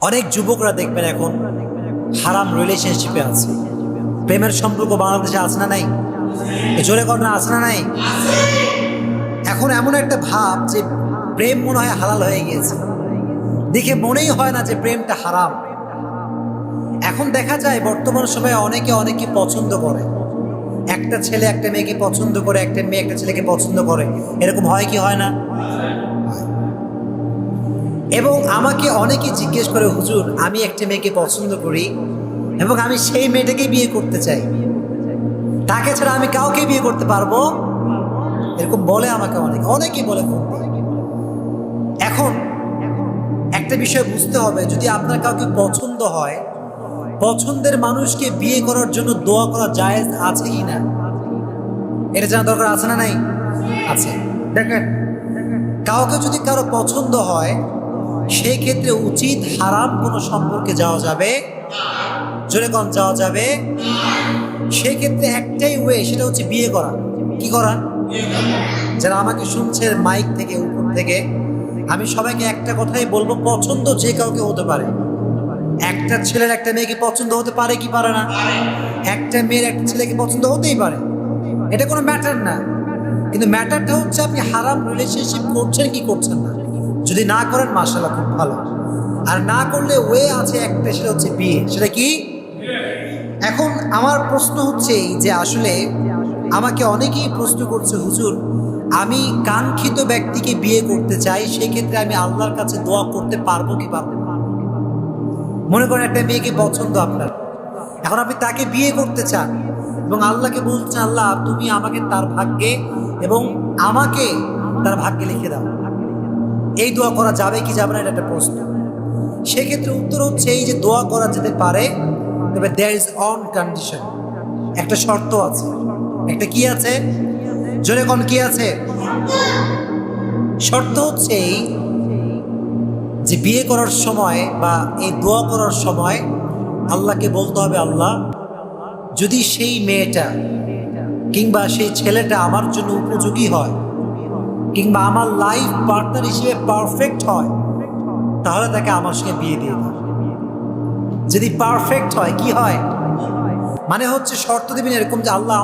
অনেক যুবকরা দেখবেন এখন হারাম রিলেশনশিপে আছে। প্রেমের সম্পর্ক বাংলাদেশে আছে না নাই? জোরে কর না, আছে না নাই? এখন এমন একটা ভাব যে প্রেম মনে হয় হালাল হয়ে গিয়েছে, দেখে মনেই হয় না যে প্রেমটা হারাম। এখন দেখা যায় বর্তমান সময়ে অনেকে অনেকে পছন্দ করে, একটা ছেলে একটা মেয়েকে পছন্দ করে, একটা মেয়ে একটা ছেলেকে পছন্দ করে, এরকম হয় কি হয় না? এবং আমাকে অনেকে জিজ্ঞেস করে, হুজুর আমি একটা মেয়েকে পছন্দ করি এবং আমি সেই মেয়েটাকে বিয়ে করতে চাই, তাকে ছাড়া আমি কাউকে বিয়ে করতে পারবো? এরকম বলে আমাকে অনেকেই বলে ফোন দিয়ে। এখন একটা বিষয় বুঝতে হবে, যদি আপনার কাউকে পছন্দ হয়, পছন্দের মানুষকে বিয়ে করার জন্য দোয়া করা জায়েজ আছে কি না, এটা জানা দরকার আছে না নাই? আছে। দেখেন, কাউকে যদি কারো পছন্দ হয়, সেই ক্ষেত্রে উচিত হারাম কোনো সম্পর্কে যাওয়া যাবে, জোরে কম যাওয়া যাবে। সেই ক্ষেত্রে একটাই ওয়ে, সেটা হচ্ছে বিয়ে করা। কি করা? যারা আমাকে শুনছে মাইক থেকে, উপর থেকে, আমি সবাইকে একটা কথাই বলবো, পছন্দ যে কাউকে হতে পারে। একটা ছেলের একটা মেয়েকে পছন্দ হতে পারে কি পারে না? একটা মেয়ের একটা ছেলেকে পছন্দ হতেই পারে, এটা কোনো ম্যাটার না। কিন্তু ম্যাটারটা হচ্ছে আপনি হারাম রিলেশনশিপ করছেন কি করছেন না। যদি না করেন মাশাআল্লাহ খুব ভালো, আর না করলে ওয়ে আছে একটা, সেটা হচ্ছে বিয়ে। সেটা কি? এখন আমার প্রশ্ন হচ্ছে এই যে, আসলে আমাকে অনেকেই প্রশ্ন করছে, হুজুর আমি কাঙ্ক্ষিত ব্যক্তিকে বিয়ে করতে চাই, সেক্ষেত্রে আমি আল্লাহর কাছে দোয়া করতে পারবো কি পারবো না? মনে করেন একটা মেয়েকে পছন্দ আপনার, এখন আপনি তাকে বিয়ে করতে চান এবং আল্লাহকে বলছেন, আল্লাহ তুমি আমাকে তার ভাগ্যে এবং আমাকে তার ভাগ্যে লিখে দাও। এই দোয়া করা যাবে কি যাবে না, এটা একটা প্রশ্ন। সেক্ষেত্রে উত্তর হচ্ছে এই যে দোয়া করা যেতে পারে, তবে দেয়ার ইজ অন কন্ডিশন, একটা শর্ত আছে। একটা কি আছে? জোরে কোন কি আছে? শর্ত হচ্ছে এই যে বিয়ে করার সময় বা এই দোয়া করার সময় আল্লাহকে বলতে হবে, আল্লাহ যদি সেই মেয়েটা কিংবা সেই ছেলেটা আমার জন্য উপযোগী হয় কিংবা আমার লাইফ পার্টনার হিসেবে পারফেক্ট হয়, তাহলে তাকে আমার সঙ্গে বিয়ে দিয়ে দাও। যদি পারফেক্ট হয়, কি হয় মানে হচ্ছে শর্ত দেবেন এরকম যে আল্লাহ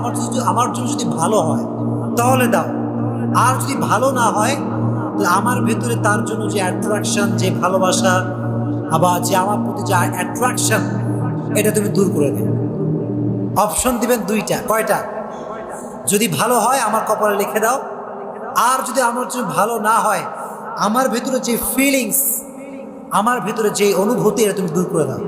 আমার জন্য যদি ভালো হয় তাহলে দাও, আর যদি ভালো না হয় তাহলে আমার ভেতরে তার জন্য যে অ্যাট্রাকশন, যে ভালোবাসা, আবার যে আমার প্রতি যে অ্যাট্রাকশন, এটা তুমি দূর করে দেবে। অপশন দিবেন দুইটা। কয়টা? যদি ভালো হয় আমার কপালে লিখে দাও, আর যদি আমার জন্য ভালো না হয়, আমার ভেতরে যে ফিলিংস, আমার ভেতরে যে অনুভূতি, এটা তুমি দূর করে দাও।